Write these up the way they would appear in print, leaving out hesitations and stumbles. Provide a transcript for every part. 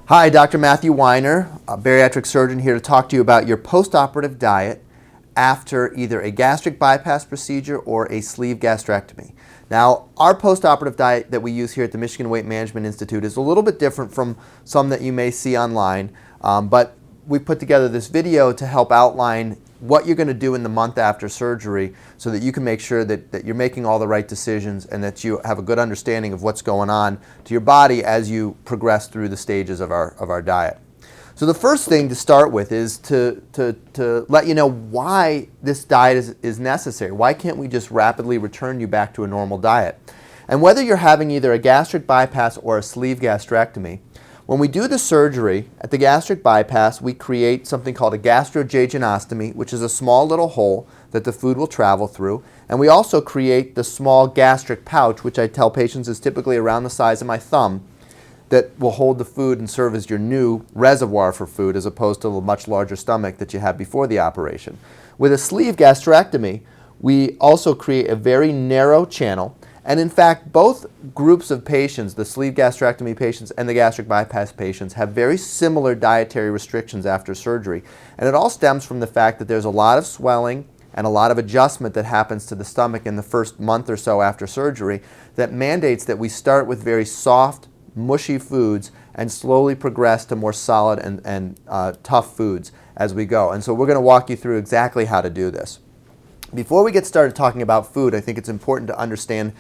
Hi, Dr. Matthew Weiner, a bariatric surgeon, here to talk to you about your postoperative diet after either a gastric bypass procedure or a sleeve gastrectomy. Now, our postoperative diet that we use here at the Michigan Weight Management Institute is a little bit different from some that you may see online, but we put together this video to help outline what you're going to do in the month after surgery so that you can make sure that you're making all the right decisions and that you have a good understanding of what's going on to your body as you progress through the stages of our diet. So the first thing to start with is to let you know why this diet is necessary. Why can't we just rapidly return you back to a normal diet? And whether you're having either a gastric bypass or a sleeve gastrectomy, when we do the surgery at the gastric bypass, we create something called a gastrojejunostomy, which is a small little hole that the food will travel through. And we also create the small gastric pouch, which I tell patients is typically around the size of my thumb, that will hold the food and serve as your new reservoir for food as opposed to the much larger stomach that you had before the operation. With a sleeve gastrectomy, we also create a very narrow channel. And in fact, both groups of patients, the sleeve gastrectomy patients and the gastric bypass patients, have very similar dietary restrictions after surgery. And it all stems from the fact that there's a lot of swelling and a lot of adjustment that happens to the stomach in the first month or so after surgery that mandates that we start with very soft, mushy foods and slowly progress to more solid and tough foods as we go. And so we're going to walk you through exactly how to do this. Before we get started talking about food, I think it's important to understand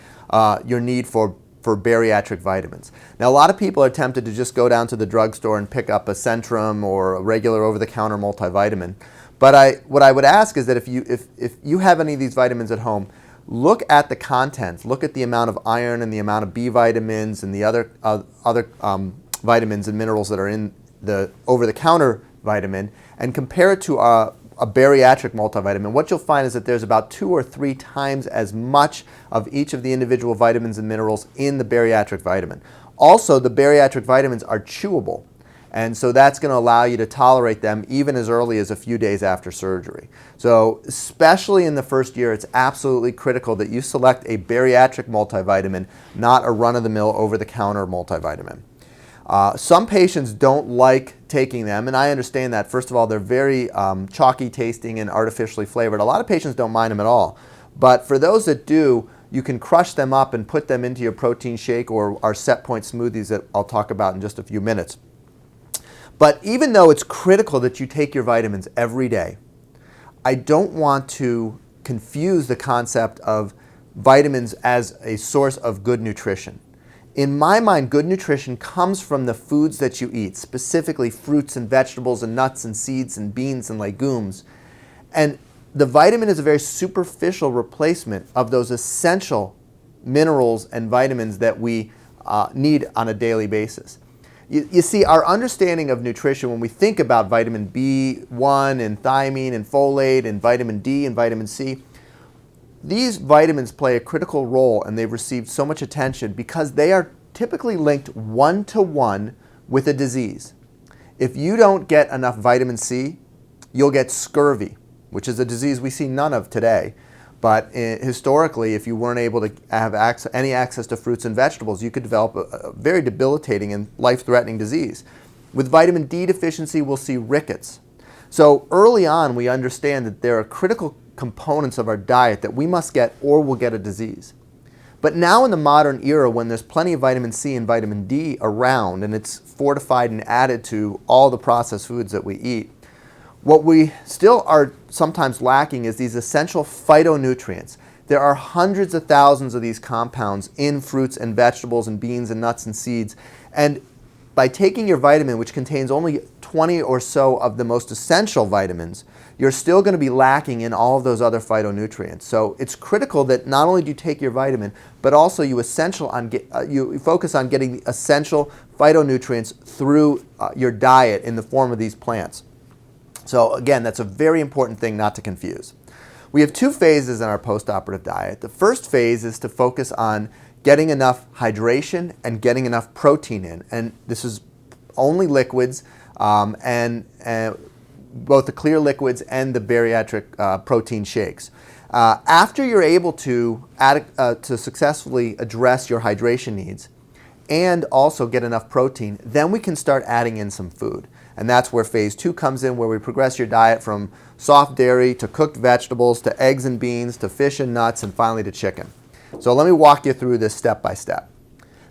your need for bariatric vitamins. Now, a lot of people are tempted to just go down to the drugstore and pick up a Centrum or a regular over-the-counter multivitamin. But what I would ask is that if you have any of these vitamins at home, look at the contents. Look at the amount of iron and the amount of B vitamins and the other vitamins and minerals that are in the over-the-counter vitamin and compare it to a bariatric multivitamin. What you'll find is that there's about 2 or 3 times as much of each of the individual vitamins and minerals in the bariatric vitamin. Also, the bariatric vitamins are chewable, and so that's going to allow you to tolerate them even as early as a few days after surgery. So especially in the first year, it's absolutely critical that you select a bariatric multivitamin, not a run-of-the-mill over-the-counter multivitamin. Some patients don't like taking them, and I understand that. First of all, they're very chalky tasting and artificially flavored. A lot of patients don't mind them at all. But for those that do, you can crush them up and put them into your protein shake or our set point smoothies that I'll talk about in just a few minutes. But even though it's critical that you take your vitamins every day, I don't want to confuse the concept of vitamins as a source of good nutrition. In my mind, good nutrition comes from the foods that you eat, specifically fruits and vegetables and nuts and seeds and beans and legumes. And the vitamin is a very superficial replacement of those essential minerals and vitamins that we need on a daily basis. You see, our understanding of nutrition, when we think about vitamin B1 and thiamine and folate and vitamin D and vitamin C, these vitamins play a critical role, and they've received so much attention because they are typically linked one-to-one with a disease. If you don't get enough vitamin C, you'll get scurvy, which is a disease we see none of today. But historically, if you weren't able to have any access to fruits and vegetables, you could develop a very debilitating and life-threatening disease. With vitamin D deficiency, we'll see rickets. So early on, we understand that there are critical components of our diet that we must get or we'll get a disease. But now in the modern era, when there's plenty of vitamin C and vitamin D around and it's fortified and added to all the processed foods that we eat, what we still are sometimes lacking is these essential phytonutrients. There are hundreds of thousands of these compounds in fruits and vegetables and beans and nuts and seeds. And by taking your vitamin, which contains only 20 or so of the most essential vitamins, you're still going to be lacking in all of those other phytonutrients. So it's critical that not only do you take your vitamin, but also you focus on getting the essential phytonutrients through your diet in the form of these plants. So again, that's a very important thing not to confuse. We have 2 phases in our postoperative diet. The first phase is to focus on getting enough hydration and getting enough protein in. And this is only liquids, and both the clear liquids and the bariatric protein shakes. After you're able to successfully address your hydration needs, and also get enough protein, then we can start adding in some food. And that's where phase 2 comes in, where we progress your diet from soft dairy to cooked vegetables to eggs and beans to fish and nuts and finally to chicken. So let me walk you through this step by step.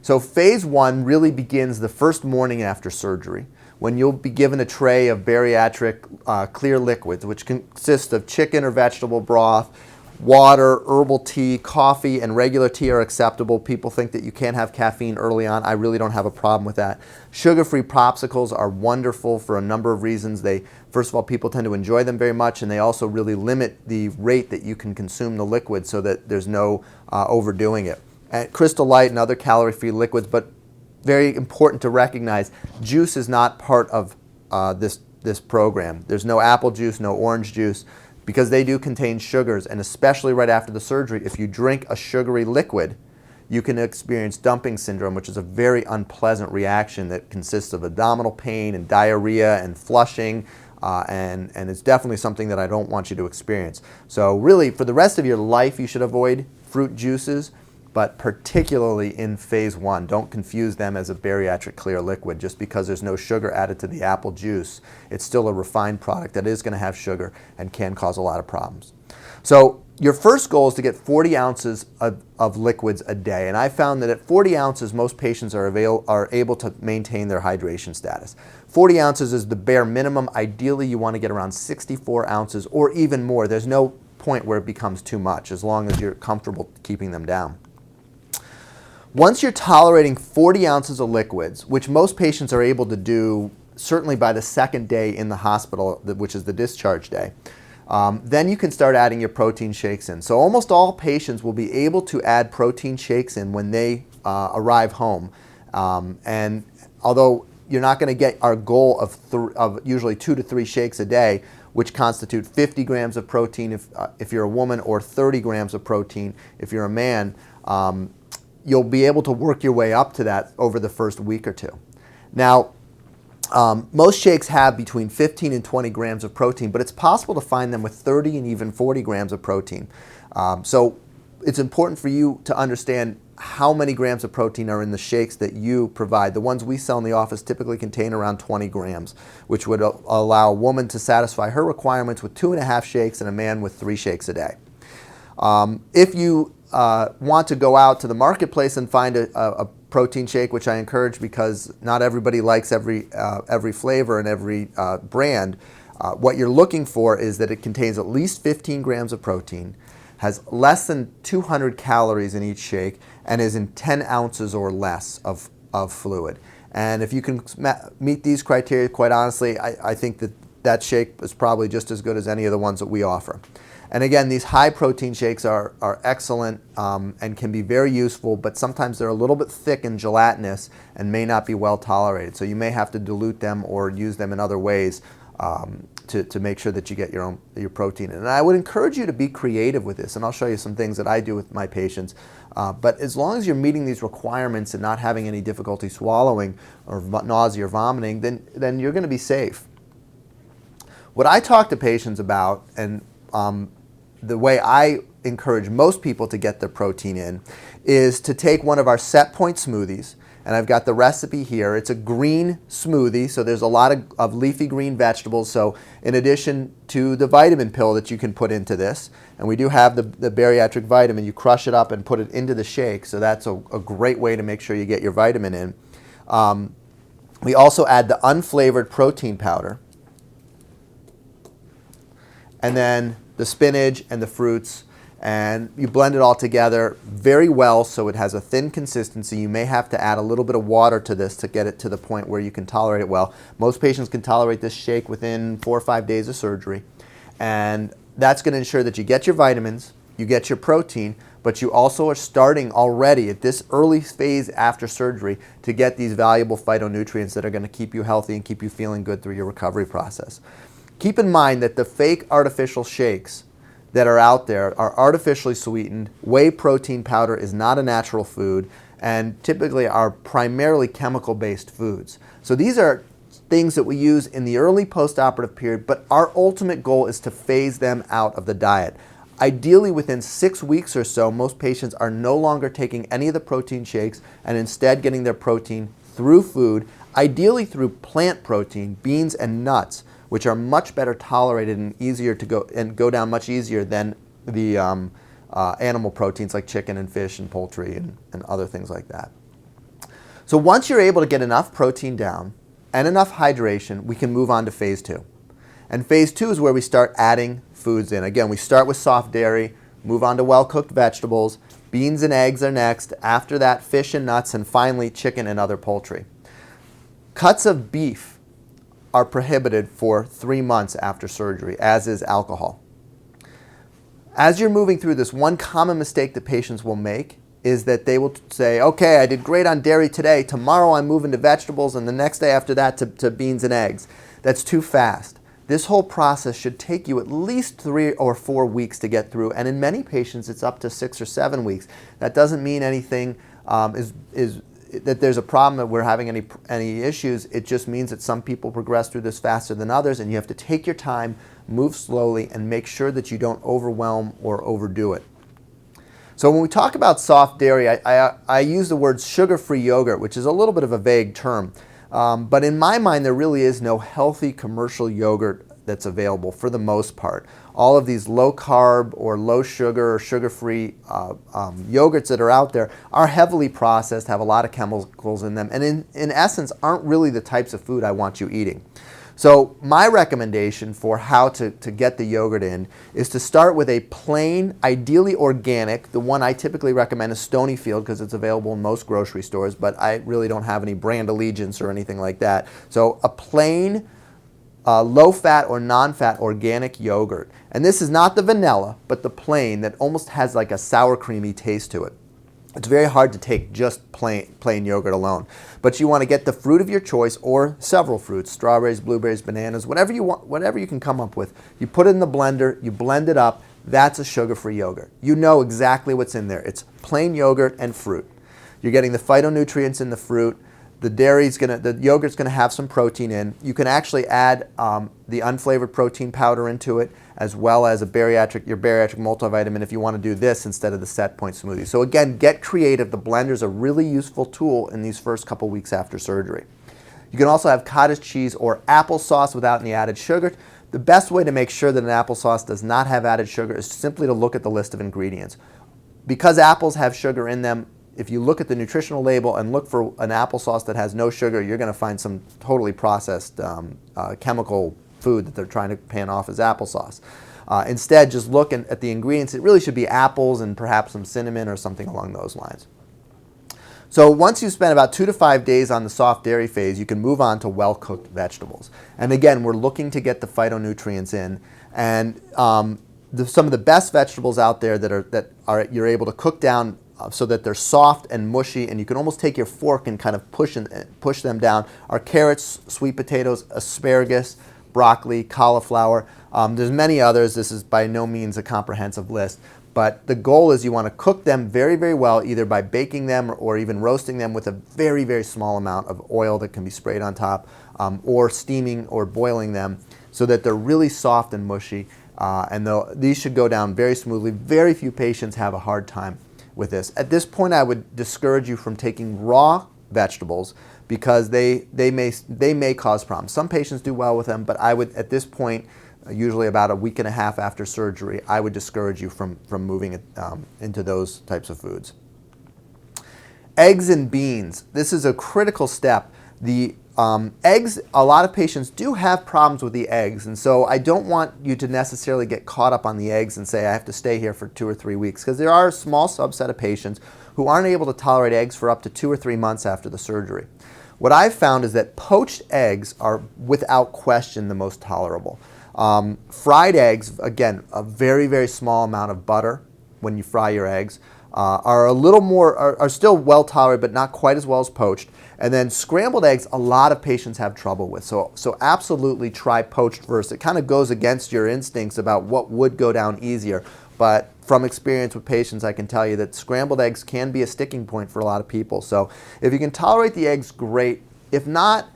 So phase 1 really begins the first morning after surgery, when you'll be given a tray of bariatric clear liquids, which consists of chicken or vegetable broth, water, herbal tea, coffee, and regular tea are acceptable. People think that you can't have caffeine early on. I really don't have a problem with that. Sugar-free popsicles are wonderful for a number of reasons. First of all, people tend to enjoy them very much, and they also really limit the rate that you can consume the liquid so that there's no overdoing it. And Crystal Light and other calorie-free liquids, but very important to recognize, juice is not part of this program. There's no apple juice, no orange juice, because they do contain sugars, and especially right after the surgery, if you drink a sugary liquid, you can experience dumping syndrome, which is a very unpleasant reaction that consists of abdominal pain and diarrhea and flushing, and it's definitely something that I don't want you to experience. So really, for the rest of your life, you should avoid fruit juices, but particularly in phase 1. Don't confuse them as a bariatric clear liquid. Just because there's no sugar added to the apple juice, it's still a refined product that is going to have sugar and can cause a lot of problems. So your first goal is to get 40 ounces of liquids a day, and I found that at 40 ounces, most patients are able to maintain their hydration status. 40 ounces is the bare minimum. Ideally, you want to get around 64 ounces or even more. There's no point where it becomes too much, as long as you're comfortable keeping them down. Once you're tolerating 40 ounces of liquids, which most patients are able to do certainly by the second day in the hospital, which is the discharge day, then you can start adding your protein shakes in. So almost all patients will be able to add protein shakes in when they arrive home. And although you're not going to get our goal of usually 2 to 3 shakes a day, which constitute 50 grams of protein if you're a woman, or 30 grams of protein if you're a man, you'll be able to work your way up to that over the first week or two. Now, most shakes have between 15 and 20 grams of protein, but it's possible to find them with 30 and even 40 grams of protein. So it's important for you to understand how many grams of protein are in the shakes that you provide. The ones we sell in the office typically contain around 20 grams, which would allow a woman to satisfy her requirements with 2.5 shakes and a man with 3 shakes a day. If you want to go out to the marketplace and find a protein shake, which I encourage because not everybody likes every flavor and every brand, what you're looking for is that it contains at least 15 grams of protein, has less than 200 calories in each shake, and is in 10 ounces or less of fluid. And if you can meet these criteria, quite honestly, I think that shake is probably just as good as any of the ones that we offer. And again, these high protein shakes are excellent and can be very useful, but sometimes they're a little bit thick and gelatinous and may not be well tolerated. So you may have to dilute them or use them in other ways to make sure that you get your protein in. And I would encourage you to be creative with this, and I'll show you some things that I do with my patients. But as long as you're meeting these requirements and not having any difficulty swallowing or nausea or vomiting, then you're going to be safe. What I talk to patients about, and the way I encourage most people to get their protein in, is to take one of our set point smoothies, and I've got the recipe here. It's a green smoothie, so there's a lot of leafy green vegetables. So in addition to the vitamin pill that you can put into this, and we do have the bariatric vitamin, you crush it up and put it into the shake, so that's a great way to make sure you get your vitamin in. We also add the unflavored protein powder, and then the spinach and the fruits, and you blend it all together very well so it has a thin consistency. You may have to add a little bit of water to this to get it to the point where you can tolerate it well. Most patients can tolerate this shake within 4 or 5 days of surgery, and that's going to ensure that you get your vitamins, you get your protein, but you also are starting already at this early phase after surgery to get these valuable phytonutrients that are going to keep you healthy and keep you feeling good through your recovery process. Keep in mind that the fake artificial shakes that are out there are artificially sweetened. Whey protein powder is not a natural food and typically are primarily chemical-based foods. So these are things that we use in the early post-operative period, but our ultimate goal is to phase them out of the diet. Ideally, within 6 weeks or so, most patients are no longer taking any of the protein shakes and instead getting their protein through food, ideally through plant protein, beans and nuts, which are much better tolerated and easier to go down much easier than the animal proteins like chicken and fish and poultry and other things like that. So once you're able to get enough protein down and enough hydration, we can move on to phase 2. And phase 2 is where we start adding foods in. Again, we start with soft dairy, move on to well-cooked vegetables, beans and eggs are next, after that fish and nuts, and finally chicken and other poultry. Cuts of beef are prohibited for 3 months after surgery, as is alcohol. As you're moving through this, one common mistake that patients will make is that they will say, okay, I did great on dairy today, tomorrow I'm moving to vegetables, and the next day after that to beans and eggs. That's too fast. This whole process should take you at least 3 or 4 weeks to get through, and in many patients it's up to 6 or 7 weeks. That doesn't mean anything that there's a problem, that we're having any issues. It just means that some people progress through this faster than others, and you have to take your time, move slowly, and make sure that you don't overwhelm or overdo it. So when we talk about soft dairy, I use the word sugar-free yogurt, which is a little bit of a vague term. But in my mind, there really is no healthy commercial yogurt that's available for the most part. All of these low-carb or low-sugar or sugar-free yogurts that are out there are heavily processed, have a lot of chemicals in them, and in essence aren't really the types of food I want you eating. So my recommendation for how to get the yogurt in is to start with a plain, ideally organic. The one I typically recommend is Stonyfield because it's available in most grocery stores, but I really don't have any brand allegiance or anything like that. So a plain, low-fat or non-fat organic yogurt. And this is not the vanilla, but the plain that almost has like a sour creamy taste to it. It's very hard to take just plain yogurt alone. But you want to get the fruit of your choice or several fruits, strawberries, blueberries, bananas, whatever you want, whatever you can come up with. You put it in the blender, you blend it up, that's a sugar-free yogurt. You know exactly what's in there. It's plain yogurt and fruit. You're getting the phytonutrients in the fruit. The yogurt's gonna have some protein in. You can actually add the unflavored protein powder into it, as well as your bariatric multivitamin if you want to do this instead of the set point smoothie. So again, get creative. The blender is a really useful tool in these first couple weeks after surgery. You can also have cottage cheese or applesauce without any added sugar. The best way to make sure that an applesauce does not have added sugar is simply to look at the list of ingredients. Because apples have sugar in them, if you look at the nutritional label and look for an applesauce that has no sugar, you're going to find some totally processed chemical food that they're trying to pan off as applesauce. Instead, just look at the ingredients. It really should be apples and perhaps some cinnamon or something along those lines. So once you spend about 2 to 5 days on the soft dairy phase, you can move on to well-cooked vegetables. And again, we're looking to get the phytonutrients in. And some of the best vegetables out there that you're able to cook down so that they're soft and mushy, and you can almost take your fork and kind of push them down, are carrots, sweet potatoes, asparagus, broccoli, cauliflower. There's many others. This is by no means a comprehensive list. But the goal is you want to cook them very, very well, either by baking them or even roasting them with a very, very small amount of oil that can be sprayed on top, or steaming or boiling them so that they're really soft and mushy. And these should go down very smoothly. Very few patients have a hard time with this. At this point, I would discourage you from taking raw vegetables because they may cause problems. Some patients do well with them, but I would, at this point, usually about a week and a half after surgery, I would discourage you from moving it, into those types of foods. Eggs and beans. This is a critical step. The eggs, a lot of patients do have problems with the eggs, and so I don't want you to necessarily get caught up on the eggs and say I have to stay here for 2 or 3 weeks, because there are a small subset of patients who aren't able to tolerate eggs for up to 2 or 3 months after the surgery. What I've found is that poached eggs are without question the most tolerable. Fried eggs, again, a very, very small amount of butter when you fry your eggs, are still well tolerated, but not quite as well as poached. And then scrambled eggs, a lot of patients have trouble with. So absolutely try poached first. It kind of goes against your instincts about what would go down easier. But from experience with patients, I can tell you that scrambled eggs can be a sticking point for a lot of people. So if you can tolerate the eggs, great. If not,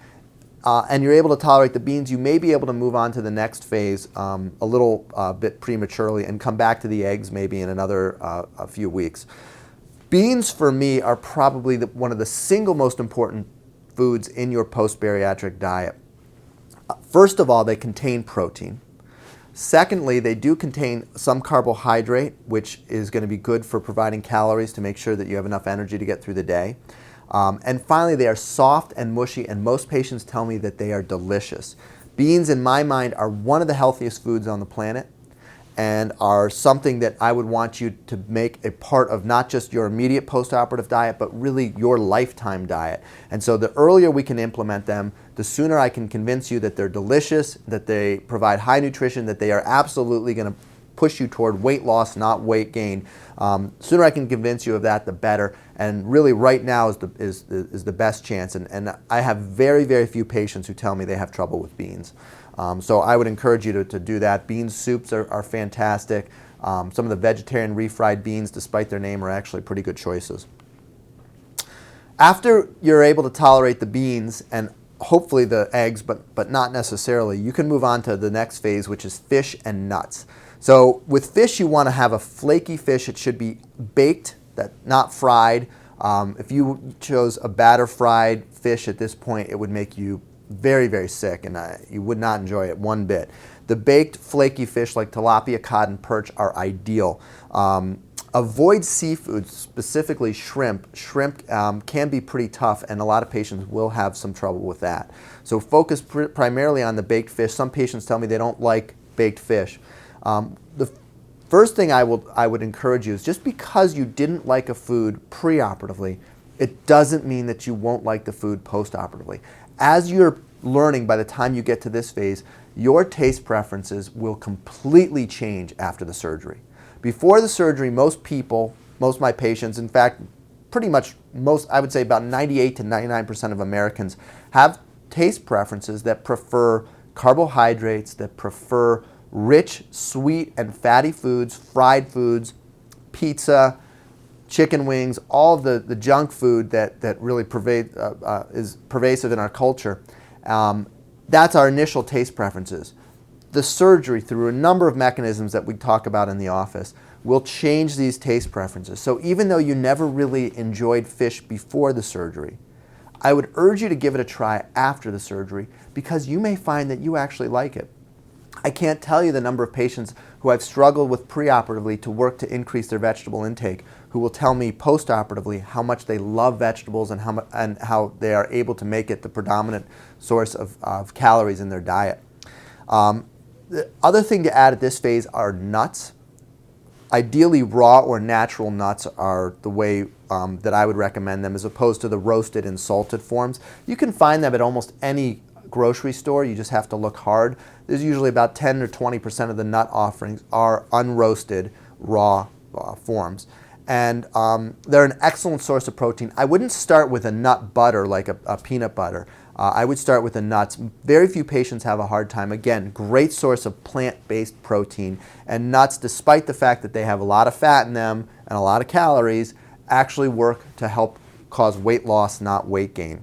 and you're able to tolerate the beans, you may be able to move on to the next phase a little bit prematurely and come back to the eggs maybe in another a few weeks. Beans for me are probably one of the single most important foods in your post-bariatric diet. First of all, they contain protein. Secondly, they do contain some carbohydrate, which is going to be good for providing calories to make sure that you have enough energy to get through the day. And finally, they are soft and mushy, and most patients tell me that they are delicious. Beans, in my mind, are one of the healthiest foods on the planet and are something that I would want you to make a part of not just your immediate post-operative diet, but really your lifetime diet. And so the earlier we can implement them, the sooner I can convince you that they're delicious, that they provide high nutrition, that they are absolutely going to push you toward weight loss, not weight gain. Sooner I can convince you of that, the better. And really right now is the best chance. And I have very, very few patients who tell me they have trouble with beans. So I would encourage you to do that. Bean soups are fantastic. Some of the vegetarian refried beans, despite their name, are actually pretty good choices. After you're able to tolerate the beans and hopefully the eggs, but not necessarily, you can move on to the next phase, which is fish and nuts. So with fish, you want to have a flaky fish. It should be baked, not fried. If you chose a batter fried fish at this point, it would make you very, very sick, and you would not enjoy it one bit. The baked flaky fish like tilapia, cod, and perch are ideal. Avoid seafood, specifically shrimp. Shrimp can be pretty tough, and a lot of patients will have some trouble with that. So focus primarily on the baked fish. Some patients tell me they don't like baked fish. The first thing I would encourage you is, just because you didn't like a food preoperatively, it doesn't mean that you won't like the food postoperatively. As you're learning, by the time you get to this phase, your taste preferences will completely change after the surgery. Before the surgery, most of my patients, in fact, pretty much most, I would say about 98 to 99% of Americans have taste preferences that prefer carbohydrates, that prefer rich, sweet, and fatty foods, fried foods, pizza, chicken wings, all of the junk food that really is pervasive in our culture. That's our initial taste preferences. The surgery, through a number of mechanisms that we talk about in the office, will change these taste preferences. So even though you never really enjoyed fish before the surgery, I would urge you to give it a try after the surgery, because you may find that you actually like it. I can't tell you the number of patients who I've struggled with preoperatively to work to increase their vegetable intake, who will tell me postoperatively how much they love vegetables and how they are able to make it the predominant source of calories in their diet. The other thing to add at this phase are nuts. Ideally, raw or natural nuts are the way that I would recommend them, as opposed to the roasted and salted forms. You can find them at almost any grocery store. You just have to look hard. There's usually about 10 or 20% of the nut offerings are unroasted raw forms. And they're an excellent source of protein. I wouldn't start with a nut butter like a peanut butter. I would start with the nuts. Very few patients have a hard time. Again, great source of plant-based protein. And nuts, despite the fact that they have a lot of fat in them and a lot of calories, actually work to help cause weight loss, not weight gain.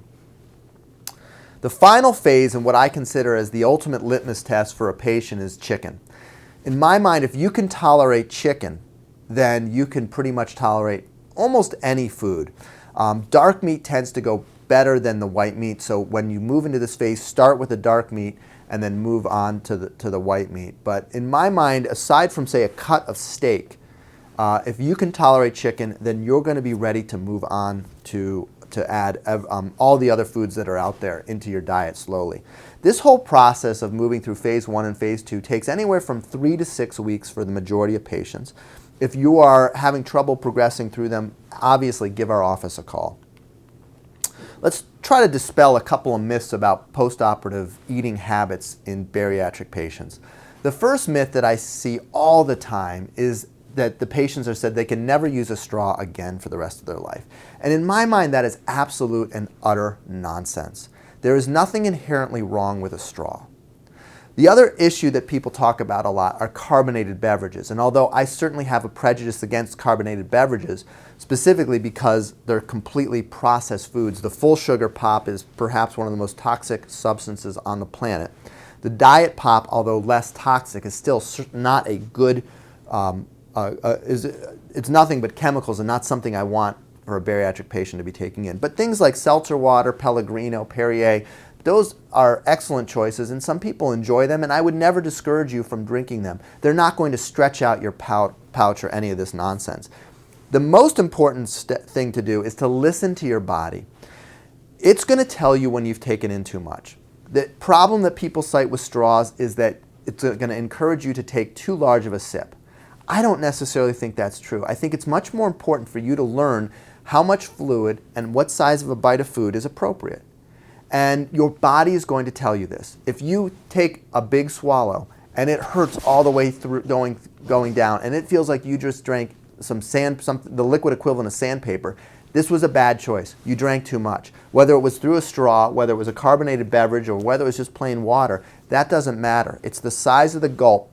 The final phase, and what I consider as the ultimate litmus test for a patient, is chicken. In my mind, if you can tolerate chicken, then you can pretty much tolerate almost any food. Dark meat tends to go better than the white meat, so when you move into this phase, start with the dark meat and then move on to the white meat. But in my mind, aside from, say, a cut of steak, if you can tolerate chicken, then you're going to be ready to move on to add all the other foods that are out there into your diet slowly. This whole process of moving through phase 1 and phase 2 takes anywhere from 3 to 6 weeks for the majority of patients. If you are having trouble progressing through them, obviously give our office a call. Let's try to dispel a couple of myths about postoperative eating habits in bariatric patients. The first myth that I see all the time is that the patients are said they can never use a straw again for the rest of their life. And in my mind, that is absolute and utter nonsense. There is nothing inherently wrong with a straw. The other issue that people talk about a lot are carbonated beverages. And although I certainly have a prejudice against carbonated beverages, specifically because they're completely processed foods, the full sugar pop is perhaps one of the most toxic substances on the planet. The diet pop, although less toxic, is still not a good, it's nothing but chemicals and not something I want for a bariatric patient to be taking in. But things like seltzer water, Pellegrino, Perrier, those are excellent choices, and some people enjoy them, and I would never discourage you from drinking them. They're not going to stretch out your pouch or any of this nonsense. The most important thing to do is to listen to your body. It's going to tell you when you've taken in too much. The problem that people cite with straws is that it's going to encourage you to take too large of a sip. I don't necessarily think that's true. I think it's much more important for you to learn how much fluid and what size of a bite of food is appropriate. And your body is going to tell you this. If you take a big swallow and it hurts all the way through going down, and it feels like you just drank the liquid equivalent of sandpaper, this was a bad choice. You drank too much. Whether it was through a straw, whether it was a carbonated beverage, or whether it was just plain water, that doesn't matter. It's the size of the gulp.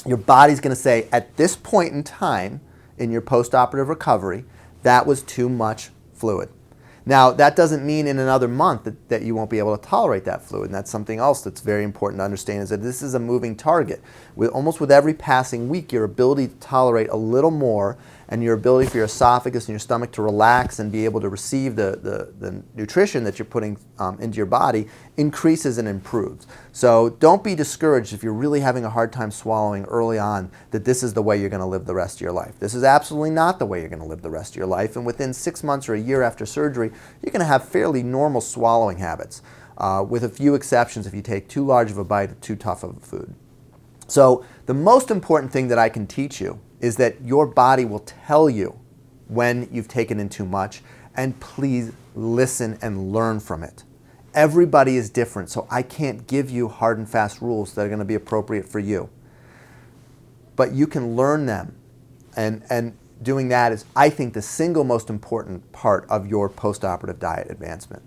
Your body's going to say, at this point in time in your post-operative recovery, that was too much fluid. Now, that doesn't mean in another month that you won't be able to tolerate that fluid, and that's something else that's very important to understand, is that this is a moving target. Almost with every passing week, your ability to tolerate a little more and your ability for your esophagus and your stomach to relax and be able to receive the nutrition that you're putting into your body increases and improves. So don't be discouraged if you're really having a hard time swallowing early on that this is the way you're going to live the rest of your life. This is absolutely not the way you're going to live the rest of your life, and within 6 months or a year after surgery, you're going to have fairly normal swallowing habits, with a few exceptions if you take too large of a bite of too tough of a food. So the most important thing that I can teach you is that your body will tell you when you've taken in too much, and please listen and learn from it. Everybody is different, so I can't give you hard and fast rules that are going to be appropriate for you. But you can learn them, and doing that is, I think, the single most important part of your postoperative diet advancement.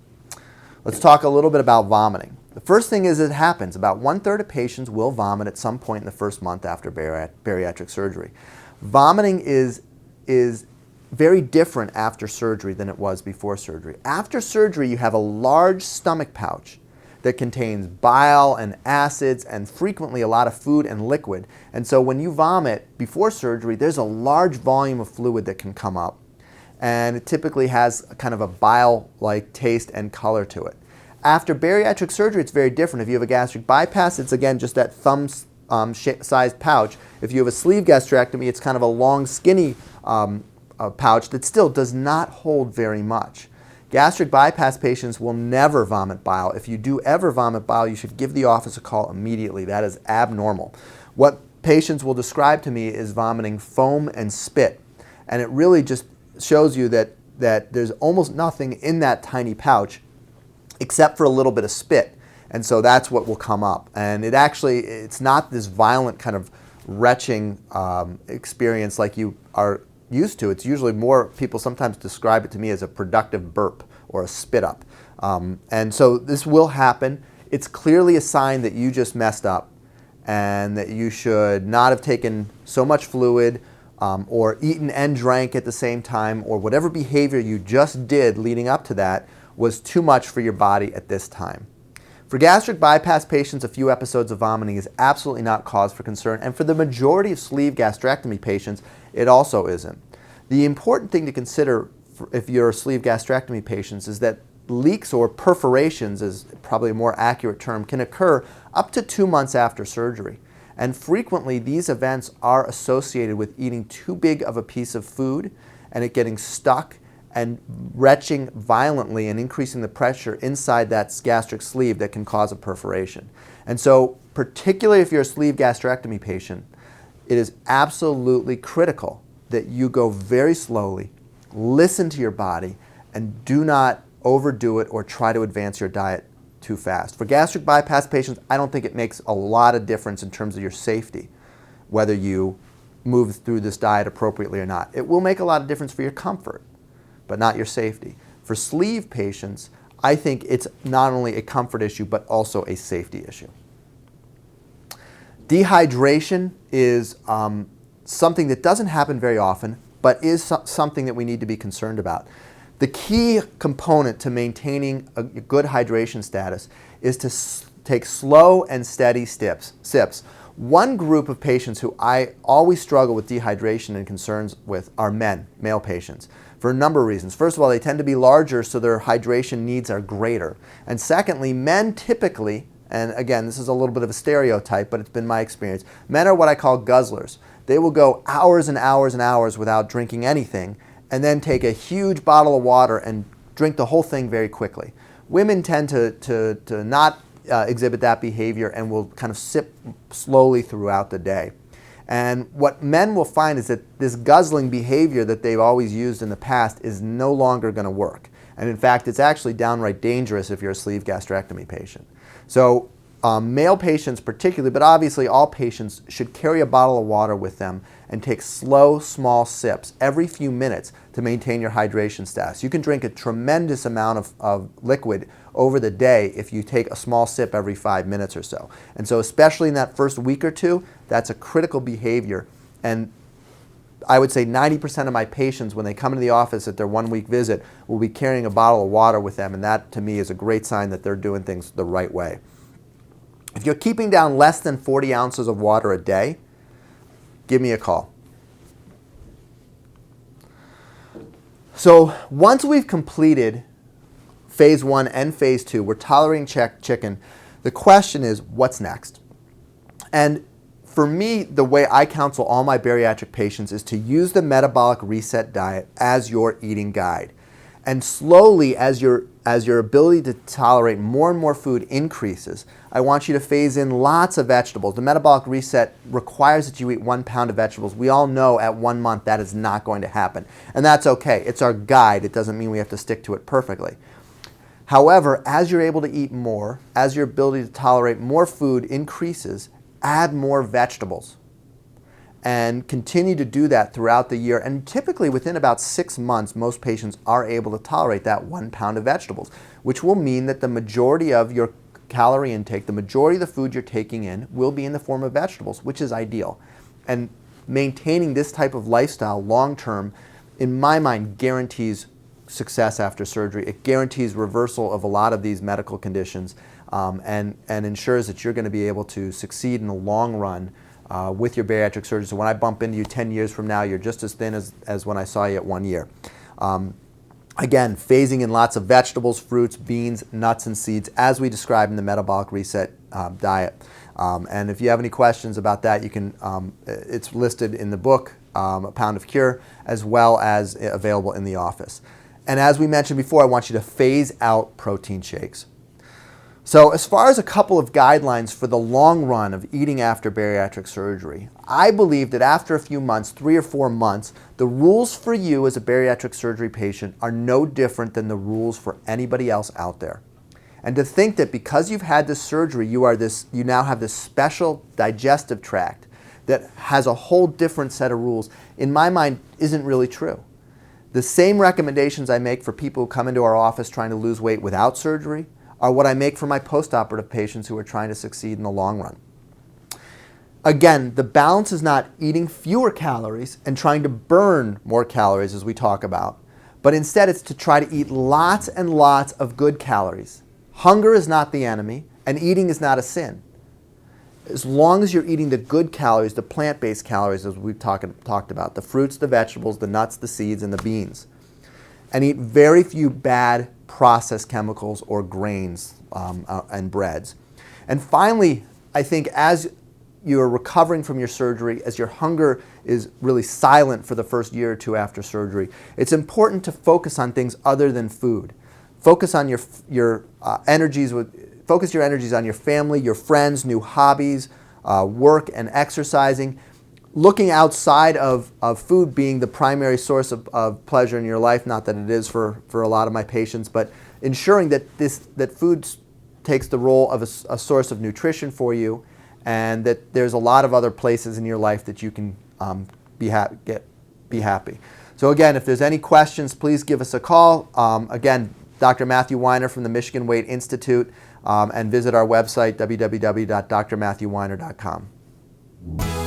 Let's talk a little bit about vomiting. The first thing is it happens. About 1/3 of patients will vomit at some point in the first month after bariatric surgery. Vomiting is very different after surgery than it was before surgery. After surgery, you have a large stomach pouch that contains bile and acids and frequently a lot of food and liquid. And so when you vomit before surgery, there's a large volume of fluid that can come up. And it typically has kind of a bile-like taste and color to it. After bariatric surgery, it's very different. If you have a gastric bypass, it's again just that thumb-sized pouch. If you have a sleeve gastrectomy, it's kind of a long, skinny pouch that still does not hold very much. Gastric bypass patients will never vomit bile. If you do ever vomit bile, you should give the office a call immediately. That is abnormal. What patients will describe to me is vomiting foam and spit. And it really just shows you that there's almost nothing in that tiny pouch except for a little bit of spit. And so that's what will come up. And it's not this violent kind of retching experience like you are used to. It's usually more, people sometimes describe it to me as a productive burp or a spit up. And so this will happen. It's clearly a sign that you just messed up and that you should not have taken so much fluid or eaten and drank at the same time, or whatever behavior you just did leading up to that was too much for your body at this time. For gastric bypass patients, a few episodes of vomiting is absolutely not cause for concern, and for the majority of sleeve gastrectomy patients, it also isn't. The important thing to consider if you're sleeve gastrectomy patients is that leaks or perforations, is probably a more accurate term, can occur up to 2 months after surgery. And frequently these events are associated with eating too big of a piece of food and it getting stuck and retching violently and increasing the pressure inside that gastric sleeve that can cause a perforation. And so, particularly if you're a sleeve gastrectomy patient, it is absolutely critical that you go very slowly, listen to your body, and do not overdo it or try to advance your diet too fast. For gastric bypass patients, I don't think it makes a lot of difference in terms of your safety, whether you move through this diet appropriately or not. It will make a lot of difference for your comfort, but not your safety. For sleeve patients, I think it's not only a comfort issue, but also a safety issue. Dehydration is something that doesn't happen very often, but is something that we need to be concerned about. The key component to maintaining a good hydration status is to take slow and steady sips. One group of patients who I always struggle with dehydration and concerns with are men, male patients, for a number of reasons. First of all, they tend to be larger, so their hydration needs are greater. And secondly, men typically, and again, this is a little bit of a stereotype, but it's been my experience, men are what I call guzzlers. They will go hours and hours and hours without drinking anything, and then take a huge bottle of water and drink the whole thing very quickly. Women tend to not exhibit that behavior and will kind of sip slowly throughout the day. And what men will find is that this guzzling behavior that they've always used in the past is no longer going to work. And in fact, it's actually downright dangerous if you're a sleeve gastrectomy patient. So male patients particularly, but obviously all patients, should carry a bottle of water with them and take slow, small sips every few minutes to maintain your hydration status. You can drink a tremendous amount of liquid over the day if you take a small sip every 5 minutes or so. And so especially in that first week or two, that's a critical behavior. And I would say 90% of my patients, when they come into the office at their 1 week visit, will be carrying a bottle of water with them, and that to me is a great sign that they're doing things the right way. If you're keeping down less than 40 ounces of water a day, give me a call. So once we've completed phase 1 and phase 2, we're tolerating chicken, the question is, what's next? And for me, the way I counsel all my bariatric patients is to use the metabolic reset diet as your eating guide. And slowly, as your ability to tolerate more and more food increases, I want you to phase in lots of vegetables. The metabolic reset requires that you eat 1 pound of vegetables. We all know at 1 month that is not going to happen. And that's okay. It's our guide. It doesn't mean we have to stick to it perfectly. However, as you're able to eat more, as your ability to tolerate more food increases, add more vegetables. And continue to do that throughout the year. And typically within about 6 months, most patients are able to tolerate that 1 pound of vegetables, which will mean that the majority of your calorie intake, the majority of the food you're taking in, will be in the form of vegetables, which is ideal. And maintaining this type of lifestyle long term, in my mind, guarantees success after surgery. It guarantees reversal of a lot of these medical conditions, and ensures that you're going to be able to succeed in the long run with your bariatric surgery. So when I bump into you 10 years from now, you're just as thin as when I saw you at 1 year. Again, phasing in lots of vegetables, fruits, beans, nuts, and seeds, as we described in the metabolic reset diet. And if you have any questions about that, you can. It's listed in the book, A Pound of Cure, as well as available in the office. And as we mentioned before, I want you to phase out protein shakes. So as far as a couple of guidelines for the long run of eating after bariatric surgery, I believe that after a few months, 3 or 4 months, the rules for you as a bariatric surgery patient are no different than the rules for anybody else out there. And to think that because you've had this surgery, you now have this special digestive tract that has a whole different set of rules, in my mind, isn't really true. The same recommendations I make for people who come into our office trying to lose weight without surgery are what I make for my postoperative patients who are trying to succeed in the long run. Again, the balance is not eating fewer calories and trying to burn more calories, as we talk about, but instead it's to try to eat lots and lots of good calories. Hunger is not the enemy, and eating is not a sin. As long as you're eating the good calories, the plant-based calories, as we've talked about, the fruits, the vegetables, the nuts, the seeds, and the beans, and eat very few bad processed chemicals or grains and breads. And finally, I think as you're recovering from your surgery, as your hunger is really silent for the first year or two after surgery, it's important to focus on things other than food. Focus on your energies on your family, your friends, new hobbies, work and exercising. Looking outside of food being the primary source of pleasure in your life, not that it is for a lot of my patients, but ensuring that food takes the role of a source of nutrition for you, and that there's a lot of other places in your life that you can be happy. So again, if there's any questions, please give us a call. Again, Dr. Matthew Weiner from the Michigan Weight Institute, and visit our website, www.drmatthewweiner.com. you.